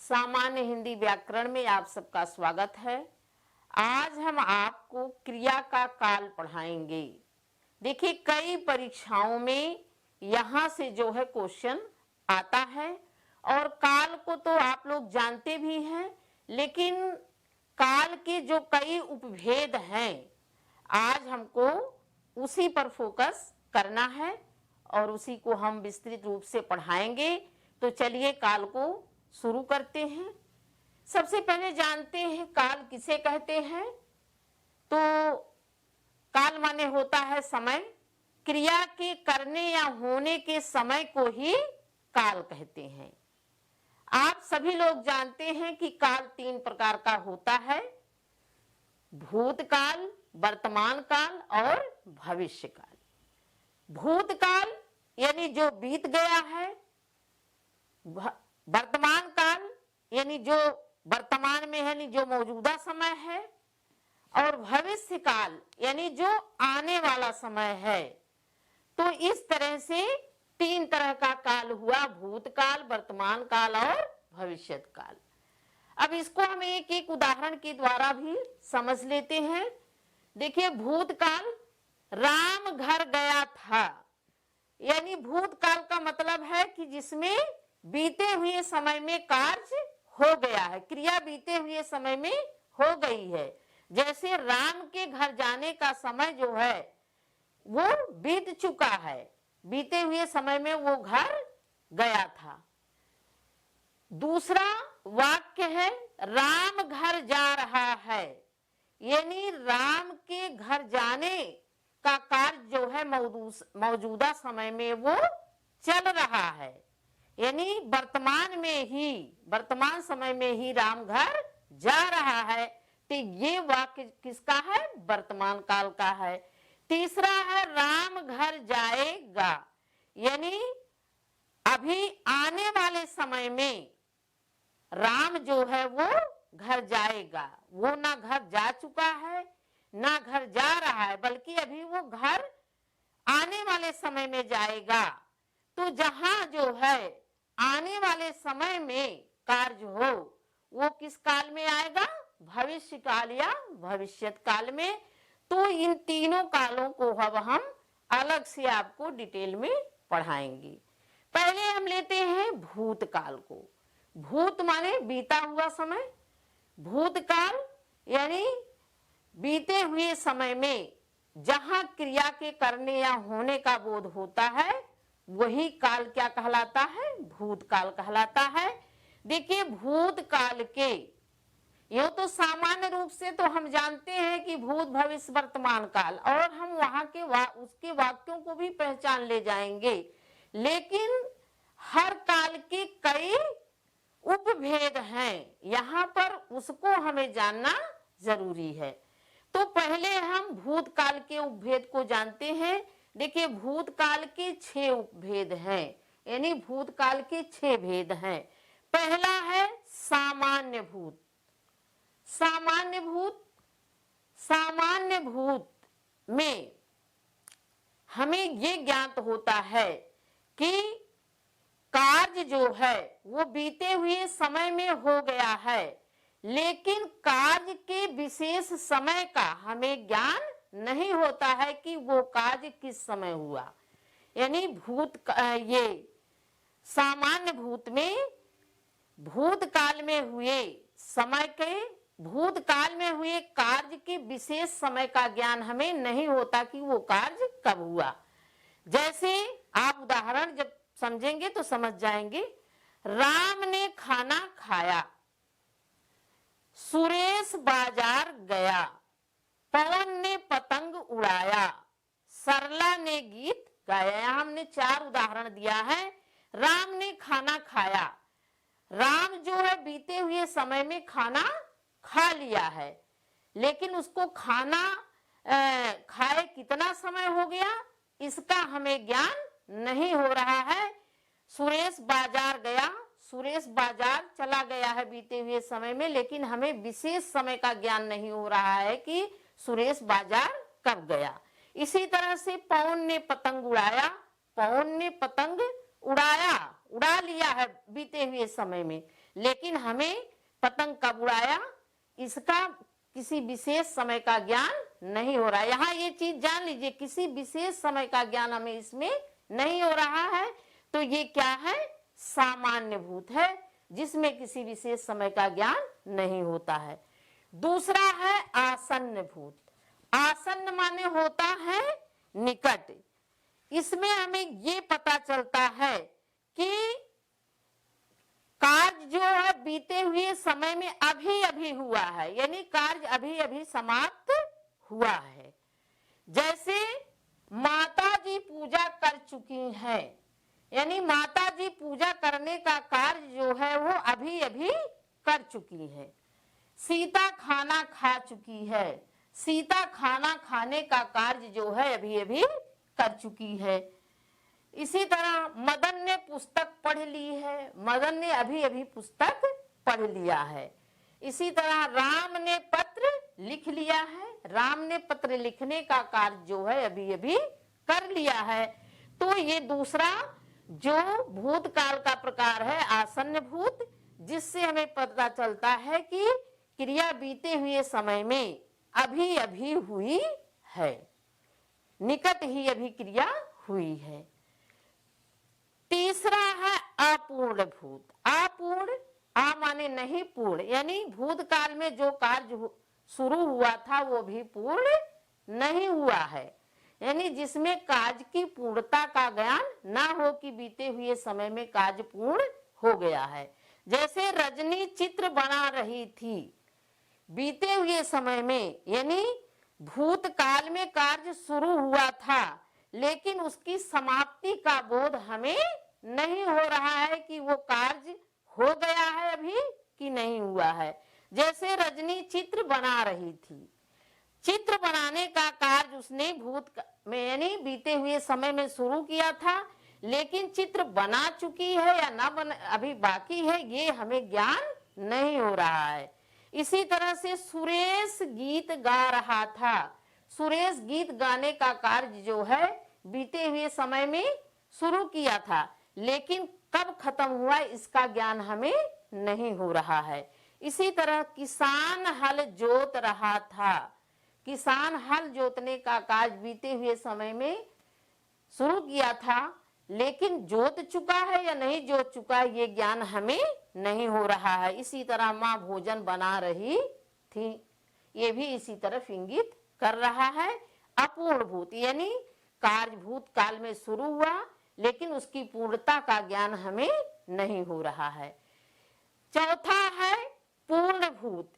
सामान्य हिंदी व्याकरण में आप सबका स्वागत है। आज हम आपको क्रिया का काल पढ़ाएंगे। देखिए, कई परीक्षाओं में यहाँ से जो है क्वेश्चन आता है और काल को तो आप लोग जानते भी हैं, लेकिन काल के जो कई उपभेद हैं, आज हमको उसी पर फोकस करना है और उसी को हम विस्तृत रूप से पढ़ाएंगे। तो चलिए काल को शुरू करते हैं। सबसे पहले जानते हैं काल किसे कहते हैं। तो काल माने होता है समय। क्रिया के करने या होने के समय को ही काल कहते हैं। आप सभी लोग जानते हैं कि काल तीन प्रकार का होता है: भूतकाल, वर्तमान काल और भविष्य काल। भूतकाल यानी जो बीत गया है, वर्तमान काल यानी जो वर्तमान में है, यानी जो मौजूदा समय है, और भविष्य काल यानी जो आने वाला समय है। तो इस तरह से तीन तरह का काल हुआ: भूतकाल, वर्तमान काल और भविष्य काल। अब इसको हम एक एक उदाहरण के द्वारा भी समझ लेते हैं। देखिए, भूतकाल, राम घर गया था, यानी भूतकाल का मतलब है कि जिसमें बीते हुए समय में कार्य हो गया है, क्रिया बीते हुए समय में हो गई है। जैसे राम के घर जाने का समय जो है वो बीत चुका है, बीते हुए समय में वो घर गया था। दूसरा वाक्य है राम घर जा रहा है, यानी राम के घर जाने का कार्य जो है मौजूदा समय में वो चल रहा है, यानी वर्तमान समय में ही राम घर जा रहा है। तो ये वाक्य किसका है? वर्तमान काल का है। तीसरा है राम घर जाएगा, यानी अभी आने वाले समय में राम जो है वो घर जाएगा। वो ना घर जा चुका है ना घर जा रहा है, बल्कि अभी वो घर आने वाले समय में जाएगा। तो जहां जो है आने वाले समय में कार्य हो वो किस काल में आएगा? भविष्य काल या भविष्यत काल में। तो इन तीनों कालों को अब हम अलग से आपको डिटेल में पढ़ाएंगे। पहले हम लेते हैं भूतकाल को। भूत माने बीता हुआ समय, भूतकाल यानी बीते हुए समय में जहां क्रिया के करने या होने का बोध होता है वही काल क्या कहलाता है? भूतकाल कहलाता है। देखिए, भूतकाल के यो तो सामान्य रूप से तो हम जानते हैं कि भूत, भविष्य, वर्तमान काल, और हम वहां के उसके वाक्यों को भी पहचान ले जाएंगे। लेकिन हर काल के कई उपभेद हैं, यहाँ पर उसको हमें जानना जरूरी है। तो पहले हम भूतकाल के उपभेद को जानते हैं। देखिए, भूतकाल के 6 उपभेद हैं, यानी भूतकाल के 6 भेद हैं। पहला है सामान्य भूत। सामान्य भूत, सामान्य भूत में हमें ये ज्ञात होता है कि कार्य जो है वो बीते हुए समय में हो गया है, लेकिन कार्य के विशेष समय का हमें ज्ञान नहीं होता है कि वो कार्य किस समय हुआ। यानी ये सामान्य भूत में भूतकाल में हुए समय के, भूतकाल में हुए कार्य के विशेष समय का ज्ञान हमें नहीं होता कि वो कार्य कब हुआ। जैसे आप उदाहरण जब समझेंगे तो समझ जाएंगे। राम ने खाना खाया, सुरेश बाजार गया, पवन ने पतंग उड़ाया, सरला ने गीत गाया। हमने 4 उदाहरण दिया है। राम ने खाना खाया, राम जो है बीते हुए समय में खाना खा लिया है, लेकिन उसको खाना खाए कितना समय हो गया इसका हमें ज्ञान नहीं हो रहा है। सुरेश बाजार गया, सुरेश बाजार चला गया है बीते हुए समय में, लेकिन हमें विशेष समय का ज्ञान नहीं हो रहा है कि सुरेश बाजार कब गया। इसी तरह से पवन ने पतंग उड़ाया, पवन ने पतंग उड़ा लिया है बीते हुए समय में, लेकिन हमें पतंग कब उड़ाया इसका किसी विशेष समय का ज्ञान नहीं हो रहा है। यहाँ ये चीज जान लीजिए, किसी विशेष समय का ज्ञान हमें इसमें नहीं हो रहा है। तो ये क्या है, सामान्य भूत है जिसमें किसी विशेष समय का ज्ञान नहीं होता है। दूसरा है आसन्न भूत। आसन्न माने होता है निकट। इसमें हमें ये पता चलता है कि कार्य जो है बीते हुए समय में अभी अभी हुआ है, यानी कार्य अभी अभी समाप्त हुआ है। जैसे माता जी पूजा कर चुकी हैं, यानी माता जी पूजा करने का कार्य जो है वो अभी अभी कर चुकी है। सीता खाना खा चुकी है, सीता खाना खाने का कार्य जो है अभी अभी कर चुकी है। इसी तरह मदन ने पुस्तक पढ़ ली है, मदन ने अभी अभी पुस्तक पढ़ लिया है। इसी तरह राम ने पत्र लिख लिया है, राम ने पत्र लिखने का कार्य जो है अभी अभी कर लिया है। तो ये दूसरा जो भूतकाल का प्रकार है आसन्न भूत, जिससे हमें पता चलता है कि क्रिया बीते हुए समय में अभी अभी हुई है, निकट ही अभी क्रिया हुई है। तीसरा है अपूर्ण भूत। अपूर्ण, आ माने नहीं पूर्ण, यानी भूतकाल में जो कार्य शुरू हुआ था वो भी पूर्ण नहीं हुआ है, यानी जिसमें कार्य की पूर्णता का ज्ञान ना हो कि बीते हुए समय में कार्य पूर्ण हो गया है। जैसे रजनी चित्र बना रही थी, बीते हुए समय में, यानी भूतकाल में कार्य शुरू हुआ था लेकिन उसकी समाप्ति का बोध हमें नहीं हो रहा है कि वो कार्य हो गया है अभी कि नहीं हुआ है। जैसे रजनी चित्र बना रही थी, चित्र बनाने का कार्य उसने भूत में यानी बीते हुए समय में शुरू किया था, लेकिन चित्र बना चुकी है या ना बना अभी बाकी है ये हमें ज्ञान नहीं हो रहा है। इसी तरह से सुरेश गीत गा रहा था, सुरेश गीत गाने का कार्य जो है बीते हुए समय में शुरू किया था, लेकिन कब खत्म हुआ इसका ज्ञान हमें नहीं हो रहा है। इसी तरह किसान हल जोत रहा था, किसान हल जोतने का कार्य बीते हुए समय में शुरू किया था, लेकिन जोत चुका है या नहीं जोत चुका है ये ज्ञान हमें नहीं हो रहा है। इसी तरह माँ भोजन बना रही थी, ये भी इसी तरफ इंगित कर रहा है। अपूर्ण भूत यानी कार्य भूत काल में शुरू हुआ लेकिन उसकी पूर्णता का ज्ञान हमें नहीं हो रहा है। चौथा है पूर्ण भूत।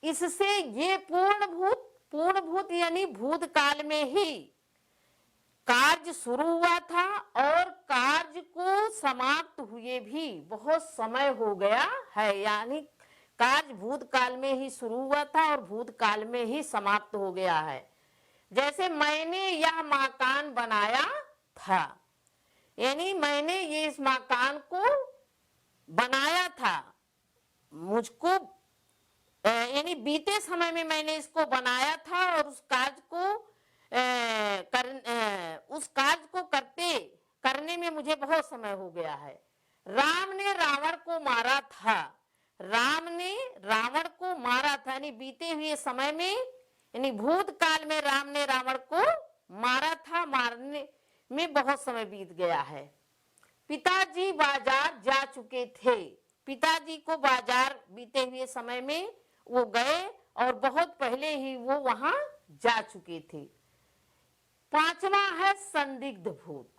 इससे ये पूर्ण भूत यानी भूतकाल में ही कार्य शुरू हुआ था और कार्य को समाप्त हुए भी बहुत समय हो गया है, यानी कार्य भूतकाल में ही शुरू हुआ था और भूतकाल में ही समाप्त हो गया है। जैसे मैंने यह मकान बनाया था, यानी मैंने ये इस मकान को बनाया था, मुझको यानी बीते समय में मैंने इसको बनाया था और उस कार्य को करने में मुझे बहुत समय हो गया है। राम ने रावण को मारा था, राम ने रावण को मारा था, यानी बीते हुए समय में यानी भूतकाल में राम ने रावण को मारा था, मारने में बहुत समय बीत गया है। पिताजी बाजार जा चुके थे, पिताजी को बाजार बीते हुए समय में वो गए और बहुत पहले ही वो वहां जा चुके थे। पांचवा है संदिग्ध भूत।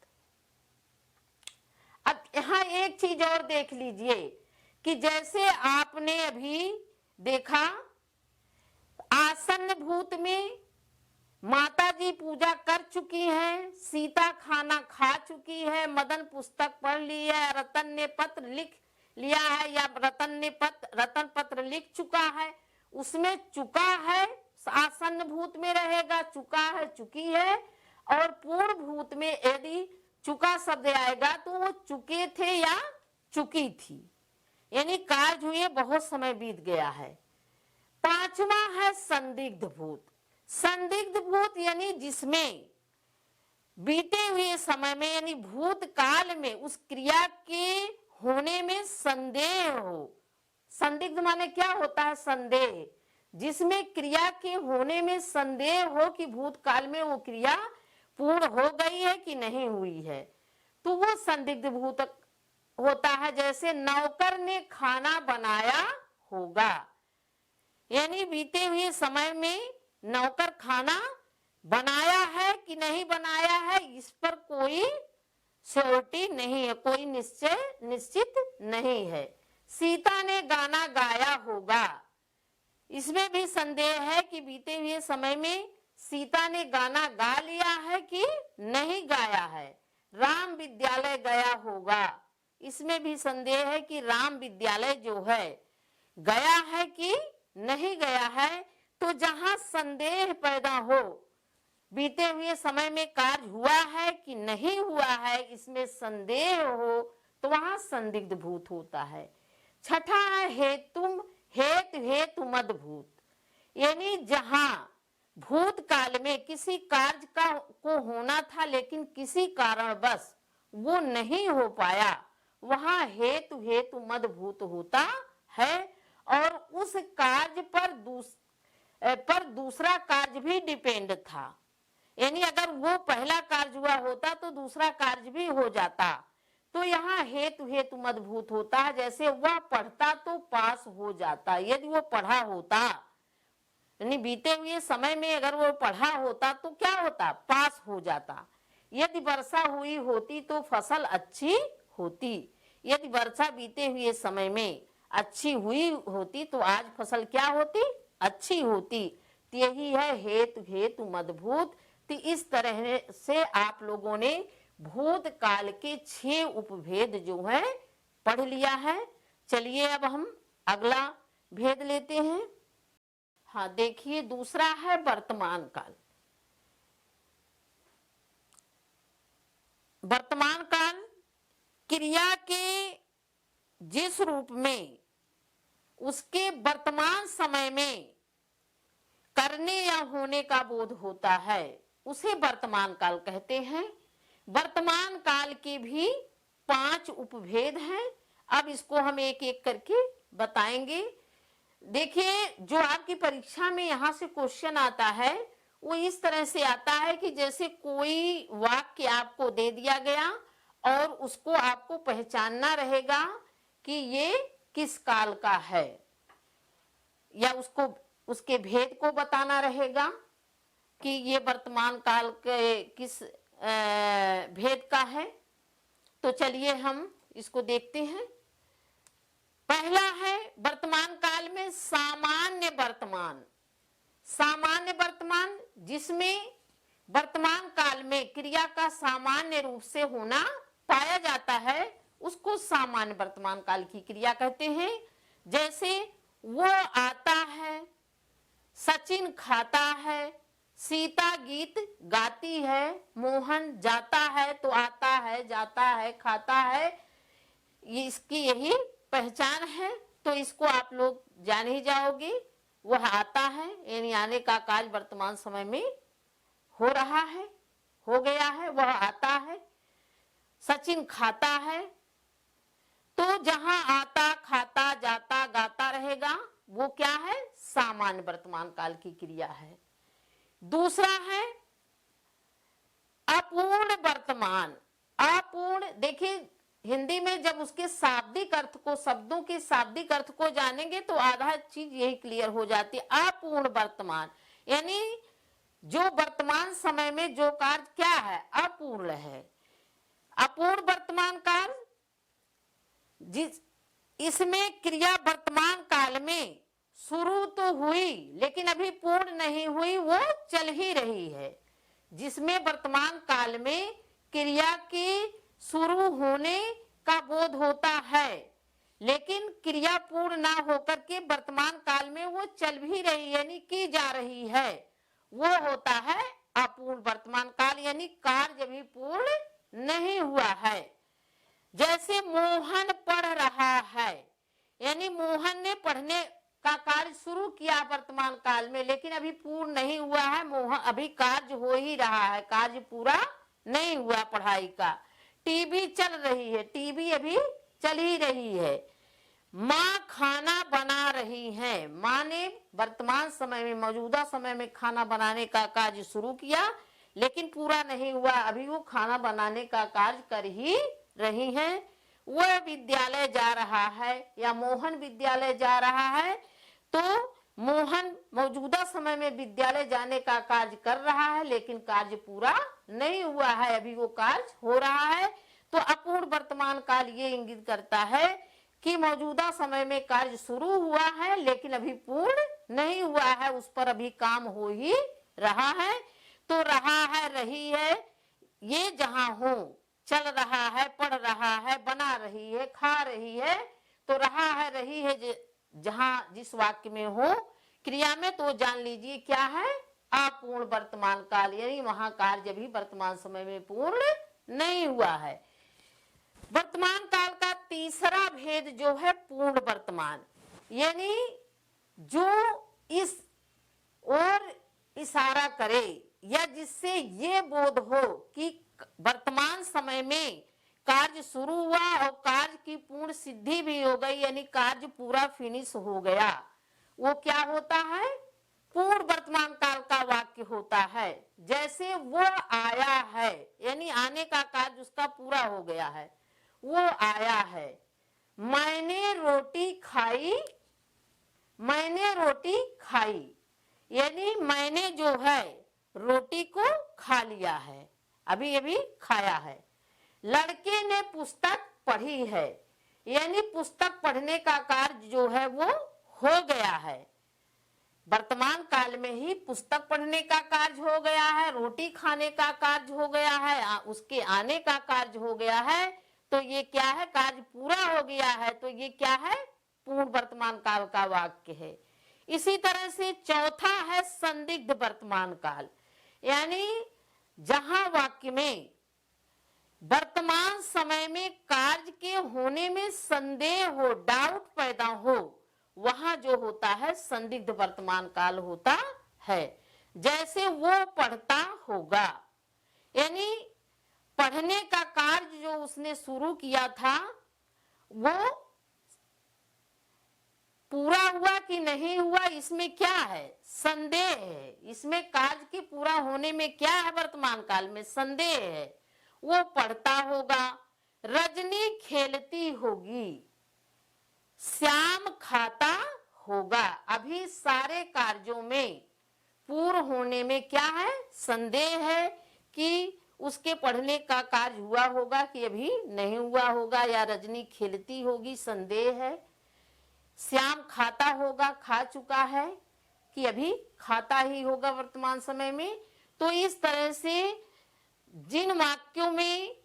अब यहाँ एक चीज और देख लीजिए कि जैसे आपने अभी देखा आसन्न भूत में माता जी पूजा कर चुकी हैं, सीता खाना खा चुकी है, मदन पुस्तक पढ़ ली है, रतन ने पत्र लिख लिया है या रतन पत्र लिख चुका है, उसमें चुका है आसन्न भूत में रहेगा, चुका है चुकी है। और पूर्ण भूत में यदि चुका शब्द आएगा तो वो चुके थे या चुकी थी, यानी कार्य हुए बहुत समय बीत गया है। पांचवा है संदिग्ध भूत। संदिग्ध भूत यानी जिसमें बीते हुए समय में यानी भूतकाल में उस क्रिया के होने में संदेह हो। संदिग्ध माने क्या होता है? संदेह, जिसमें क्रिया के होने में संदेह हो कि भूतकाल में वो क्रिया पूर्ण हो गई है कि नहीं हुई है, तो वो संदिग्ध भूत होता है। जैसे नौकर ने खाना बनाया होगा, यानी बीते हुए समय में नौकर खाना बनाया है कि नहीं बनाया है, इस पर कोई श्योरिटी नहीं है, कोई निश्चित नहीं है। सीता ने गाना गाया होगा, इसमें भी संदेह है कि बीते हुए समय में सीता ने गाना गा लिया है कि नहीं गाया है। राम विद्यालय गया होगा, इसमें भी संदेह है कि राम विद्यालय जो है गया है कि नहीं गया है। तो जहां संदेह पैदा हो, बीते हुए समय में कार्य हुआ है कि नहीं हुआ है, इसमें संदेह हो, तो वहां संदिग्ध भूत होता है। छठा है हेतु मद भूत, यानी जहां भूतकाल में किसी कार्य को होना था लेकिन किसी कारणवश वो नहीं हो पाया, वहां हेतु मद भूत होता है। और उस कार्य पर दूसरा कार्य भी डिपेंड था, यानी अगर वो पहला कार्य हुआ होता तो दूसरा कार्य भी हो जाता। तो यहाँ हेतु मदभूत होता है। जैसे वह पढ़ता तो पास हो जाता, यदि वो पढ़ा होता, यानी बीते हुए समय में अगर वो पढ़ा होता तो क्या होता? पास हो जाता। यदि वर्षा हुई होती तो फसल अच्छी होती, यदि वर्षा बीते हुए समय में अच्छी हुई होती तो आज फसल क्या होती? अच्छी होती। तो यही है हेतु मदभूत। तो इस तरह से आप लोगों ने भूतकाल के 6 उपभेद जो है पढ़ लिया है। चलिए अब हम अगला भेद लेते हैं। हाँ, देखिए दूसरा है वर्तमान काल। वर्तमान काल क्रिया के जिस रूप में उसके वर्तमान समय में करने या होने का बोध होता है, उसे वर्तमान काल कहते हैं। वर्तमान काल के भी 5 उपभेद हैं। अब इसको हम एक एक करके बताएंगे। देखिए, जो आपकी परीक्षा में यहाँ से क्वेश्चन आता है वो इस तरह से आता है कि जैसे कोई वाक्य आपको दे दिया गया और उसको आपको पहचानना रहेगा कि ये किस काल का है, या उसके भेद को बताना रहेगा कि ये वर्तमान काल के किस भेद का है। तो चलिए हम इसको देखते हैं। पहला है वर्तमान काल में सामान्य वर्तमान। सामान्य वर्तमान, जिसमें वर्तमान काल में क्रिया का सामान्य रूप से होना पाया जाता है, उसको सामान्य वर्तमान काल की क्रिया कहते हैं। जैसे वो आता है, सचिन खाता है, सीता गीत गाती है, मोहन जाता है तो आता है, जाता है, खाता है, ये इसकी यही पहचान है। तो इसको आप लोग जान ही जाओगे। वह आता है यानी आने का कार्य वर्तमान समय में हो रहा है, हो गया है, वह आता है। सचिन खाता है, तो जहां आता, खाता, जाता, गाता रहेगा वो क्या है? सामान्य वर्तमान काल की क्रिया है। दूसरा है अपूर्ण वर्तमान। अपूर्ण, देखिए हिंदी में जब उसके शाब्दिक अर्थ को, शब्दों के शाब्दिक अर्थ को जानेंगे तो आधा चीज यही क्लियर हो जाती है। अपूर्ण वर्तमान यानी जो वर्तमान समय में जो कार्य क्या है? अपूर्ण है। अपूर्ण वर्तमान काल, इसमें क्रिया वर्तमान काल में शुरू तो हुई लेकिन अभी पूर्ण नहीं हुई, वो चल ही रही है। जिसमें वर्तमान काल में क्रिया के शुरू होने का बोध होता है लेकिन क्रिया पूर्ण ना होकर के वर्तमान काल में वो चल भी रही यानी की जा रही है, वो होता है अपूर्ण वर्तमान काल, यानी कार्य भी पूर्ण नहीं हुआ है। जैसे मोहन पढ़ रहा है, यानी मोहन ने पढ़ने का कार्य शुरू किया वर्तमान काल में लेकिन अभी पूर्ण नहीं हुआ है। मोहन अभी कार्य हो ही रहा है, कार्य पूरा नहीं हुआ पढ़ाई का। टीवी चल रही है, टीवी अभी चल ही रही है। माँ खाना बना रही हैं, माँ ने वर्तमान समय में, मौजूदा समय में खाना बनाने का कार्य शुरू किया, लेकिन पूरा नहीं हुआ, अभी वो खाना बनाने का कार्य कर ही रही हैं। वह विद्यालय जा रहा है या मोहन विद्यालय जा रहा है, तो मोहन मौजूदा समय में विद्यालय जाने का कार्य कर रहा है, लेकिन कार्य पूरा नहीं हुआ है, अभी वो कार्य हो रहा है। तो अपूर्ण वर्तमान काल ये इंगित करता है कि मौजूदा समय में कार्य शुरू हुआ है, लेकिन अभी पूर्ण नहीं हुआ है, उस पर अभी काम हो ही रहा है। तो रहा है, रही है, ये जहां हो, चल रहा है, पढ़ रहा है, बना रही है, खा रही है, तो रहा है, रही है जहां जिस वाक्य में हो क्रिया में, तो जान लीजिए क्या है, अपूर्ण वर्तमान काल, यानी वहां कार्य भी वर्तमान समय में पूर्ण नहीं हुआ है। वर्तमान काल का तीसरा भेद जो है पूर्ण वर्तमान, यानी जो इस ओर इशारा करे या जिससे ये बोध हो कि वर्तमान समय में कार्य शुरू हुआ और कार्य की पूर्ण सिद्धि भी हो गई, यानी कार्य पूरा फिनिश हो गया, वो क्या होता है, पूर्ण वर्तमान काल का वाक्य होता है। जैसे वो आया है, यानी आने का कार्य उसका पूरा हो गया है, वो आया है। मैंने रोटी खाई, मैंने रोटी खाई, यानी मैंने जो है रोटी को खा लिया है, अभी अभी खाया है। लड़के ने पुस्तक पढ़ी है, यानी पुस्तक पढ़ने का कार्य जो है वो हो गया है, वर्तमान काल में ही पुस्तक पढ़ने का कार्य हो गया है, रोटी खाने का कार्य हो गया है, उसके आने का कार्य हो गया है, तो ये क्या है, कार्य पूरा हो गया है, तो ये क्या है, पूर्ण वर्तमान काल का वाक्य है। इसी तरह से चौथा है संदिग्ध वर्तमान काल, यानी जहां वाक्य में वर्तमान समय में कार्य के होने में संदेह हो, डाउट पैदा हो, वहां जो होता है संदिग्ध वर्तमान काल होता है। जैसे वो पढ़ता होगा, यानी पढ़ने का कार्य जो उसने शुरू किया था वो पूरा हुआ कि नहीं हुआ, इसमें क्या है, संदेह है। इसमें कार्य के पूरा होने में क्या है, वर्तमान काल में संदेह है। वो पढ़ता होगा, रजनी खेलती होगी, श्याम खाता होगा। अभी सारे कार्यों में पूर्ण होने में क्या है, संदेह है कि उसके पढ़ने का कार्य हुआ होगा कि अभी नहीं हुआ होगा, या रजनी खेलती होगी, संदेह है। श्याम खाता होगा, खा चुका है कि अभी खाता ही होगा वर्तमान समय में। तो इस तरह से जिन वाक्यों में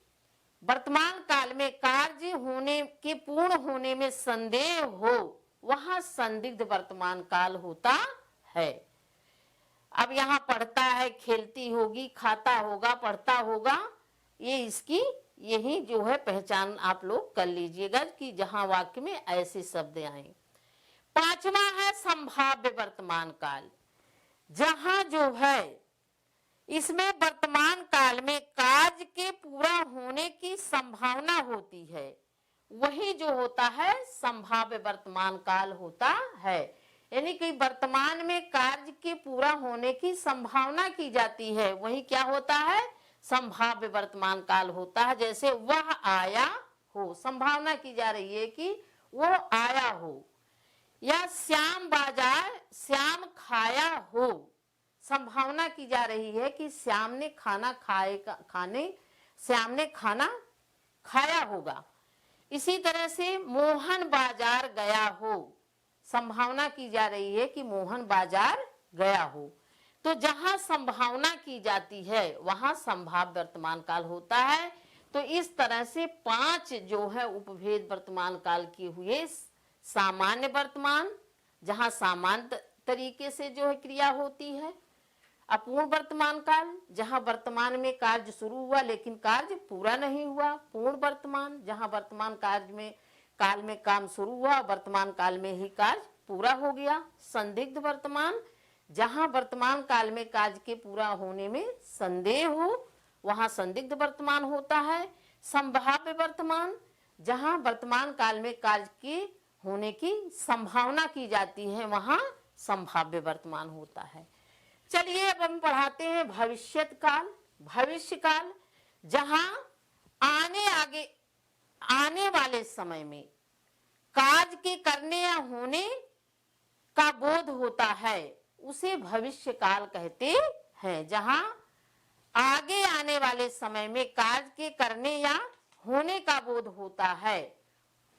वर्तमान काल में कार्य होने के पूर्ण होने में संदेह हो, वहां संदिग्ध वर्तमान काल होता है। अब यहाँ पढ़ता है, खेलती होगी, खाता होगा, पढ़ता होगा, ये इसकी यही जो है पहचान आप लोग कर लीजिएगा कि जहां वाक्य में ऐसे शब्द आए। पांचवा है संभाव्य वर्तमान काल, जहां जो है इसमें वर्तमान काल में कार्य के पूरा होने की संभावना होती है, वही जो होता है संभाव्य वर्तमान काल होता है। यानी कि वर्तमान में कार्य के पूरा होने की संभावना की जाती है, वही क्या होता है, संभाव्य वर्तमान काल होता है। जैसे वह आया हो, संभावना की जा रही है कि वो आया हो, या श्याम बाजार, श्याम खाया हो, संभावना की जा रही है कि श्याम ने खाना श्याम ने खाना खाया होगा। इसी तरह से मोहन बाजार गया हो, संभावना की जा रही है कि मोहन बाजार गया हो। तो जहां संभावना की जाती है वहां संभाव्य वर्तमान काल होता है। तो इस तरह से 5 जो है उपभेद वर्तमान काल के हुए। सामान्य वर्तमान, जहां सामान्य तरीके से जो है क्रिया होती है। अपूर्ण वर्तमान काल, जहां वर्तमान में कार्य शुरू हुआ लेकिन कार्य पूरा नहीं हुआ। पूर्ण वर्तमान, जहां वर्तमान काल में काम शुरू हुआ, वर्तमान काल में ही कार्य पूरा हो गया। संदिग्ध वर्तमान, जहां वर्तमान काल में कार्य के पूरा होने में संदेह हो, वहां संदिग्ध वर्तमान होता है। संभाव्य वर्तमान, जहाँ वर्तमान काल में कार्य के होने की संभावना की जाती है वहाँ संभाव्य वर्तमान होता है। चलिए अब हम पढ़ाते हैं भविष्यत काल। भविष्य काल जहाँ आने वाले समय में कार्य के करने या होने का बोध होता है उसे भविष्य काल कहते हैं। जहाँ आगे आने वाले समय में कार्य के करने या होने का बोध होता है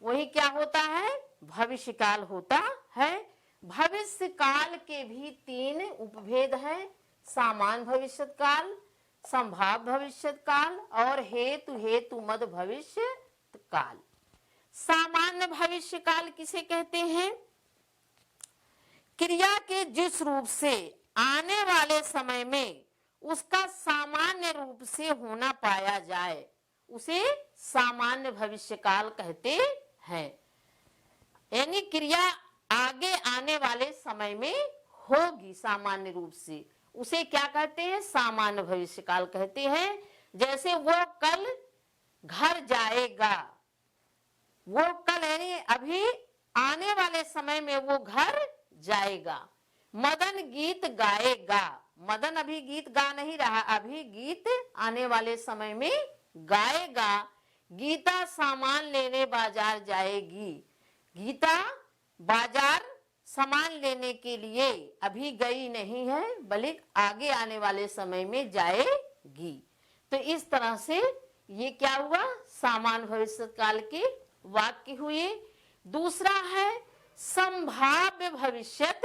वही क्या होता है, भविष्य काल होता है। भविष्य काल के भी 3 उपभेद हैं, सामान्य भविष्य काल, संभाव्य भविष्य काल और हेतु मद भविष्य काल। सामान्य भविष्य काल किसे कहते हैं, क्रिया के जिस रूप से आने वाले समय में उसका सामान्य रूप से होना पाया जाए उसे सामान्य भविष्य काल कहते हैं। यानी क्रिया आगे आने वाले समय में होगी सामान्य रूप से, उसे क्या कहते हैं, सामान्य भविष्य काल कहते हैं। जैसे वो कल घर जाएगा, वो कल यानी अभी आने वाले समय में वो घर जाएगा। मदन गीत गाएगा, मदन अभी गीत गा नहीं रहा, अभी गीत आने वाले समय में गाएगा। गीता सामान लेने बाजार जाएगी, गीता बाजार सामान लेने के लिए अभी गई नहीं है बल्कि आगे आने वाले समय में जाएगी। तो इस तरह से ये क्या हुआ, सामान्य भविष्य काल के वाक्य हुए। दूसरा है संभाव्य भविष्यत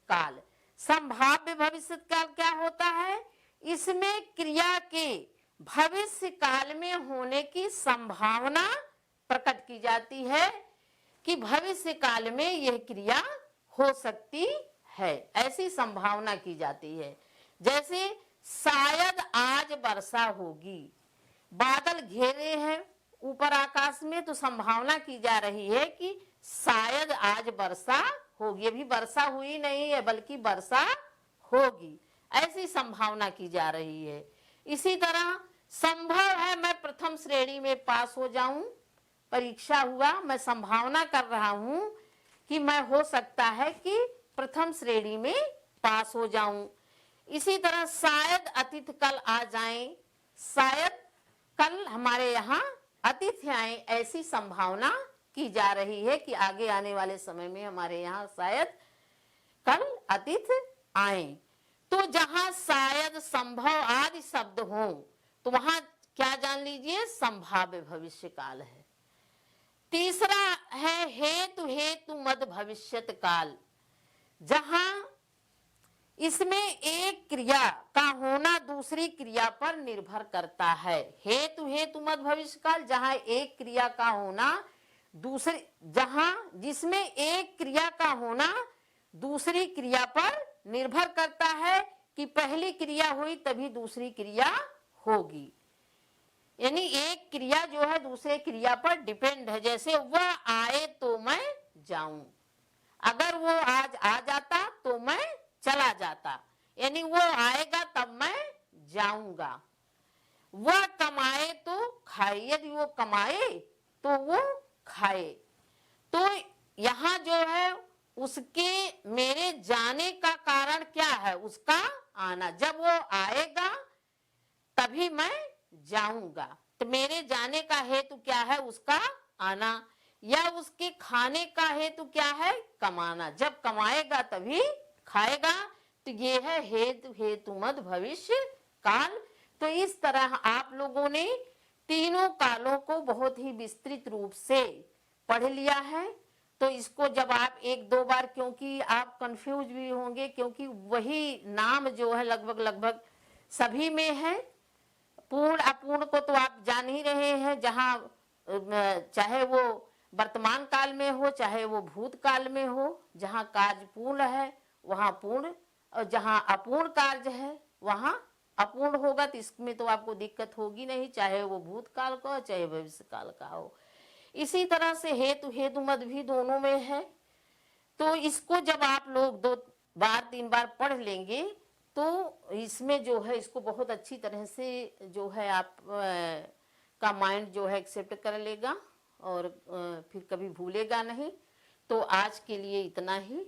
काल। संभाव्य भविष्य काल क्या होता है, इसमें क्रिया के भविष्य काल में होने की संभावना प्रकट की जाती है कि भविष्य काल में यह क्रिया हो सकती है, ऐसी संभावना की जाती है। जैसे शायद आज वर्षा होगी, बादल घेरे हैं ऊपर आकाश में तो संभावना की जा रही है कि शायद आज वर्षा होगी। अभी वर्षा हुई नहीं है बल्कि वर्षा होगी, ऐसी संभावना की जा रही है। इसी तरह संभव है मैं प्रथम श्रेणी में पास हो जाऊं, परीक्षा हुआ, मैं संभावना कर रहा हूं कि मैं हो सकता है कि प्रथम श्रेणी में पास हो जाऊं। इसी तरह शायद अतिथि कल आ जाएं, शायद कल हमारे यहाँ अतिथि आए, ऐसी संभावना की जा रही है कि आगे आने वाले समय में हमारे यहाँ शायद कल अतिथि आए। तो जहाँ शायद संभव आदि शब्द हों तो वहां क्या जान लीजिए, संभाव्य भविष्य काल है। तीसरा है हेतु मद भविष्यत काल, जहां इसमें एक क्रिया का होना दूसरी क्रिया पर निर्भर करता है। हेतु मद भविष्य काल, जहां एक क्रिया का होना दूसरी, जहां जिसमें एक क्रिया का होना दूसरी क्रिया पर निर्भर करता है कि पहली क्रिया हुई तभी दूसरी क्रिया होगी। यानी एक क्रिया जो है दूसरे क्रिया पर डिपेंड है। जैसे वह आए तो मैं जाऊं, अगर वो आज आ जाता तो मैं चला जाता, यानी वो आएगा तब मैं जाऊंगा। वह कमाए तो खाए, यदि वो कमाए तो वो खाए। तो यहाँ जो है उसके मेरे जाने का कारण क्या है, उसका आना। जब वो आएगा तभी मैं जाऊंगा, तो मेरे जाने का हेतु क्या है, उसका आना। या उसके खाने का हेतु क्या है, कमाना। जब कमाएगा तभी खाएगा। तो ये है हेतु मद भविष्य काल। तो इस तरह आप लोगों ने तीनों कालों को बहुत ही विस्तृत रूप से पढ़ लिया है। तो इसको जब आप एक दो बार, क्योंकि आप कंफ्यूज भी होंगे क्योंकि वही नाम जो है लगभग सभी में है। पूर्ण अपूर्ण को तो आप जान ही रहे हैं, जहाँ चाहे वो वर्तमान काल में हो चाहे वो भूतकाल में हो, जहाँ कार्य पूर्ण है वहाँ पूर्ण, और जहाँ अपूर्ण कार्य है वहाँ अपूर्ण होगा। तो इसमें तो आपको दिक्कत होगी नहीं, चाहे वो भूतकाल का हो चाहे भविष्य काल का हो। इसी तरह से हेतु मद भी दोनों में है। तो इसको जब आप लोग 2 बार 3 बार पढ़ लेंगे तो इसमें जो है इसको बहुत अच्छी तरह से जो है आप का माइंड जो है एक्सेप्ट कर लेगा और फिर कभी भूलेगा नहीं। तो आज के लिए इतना ही।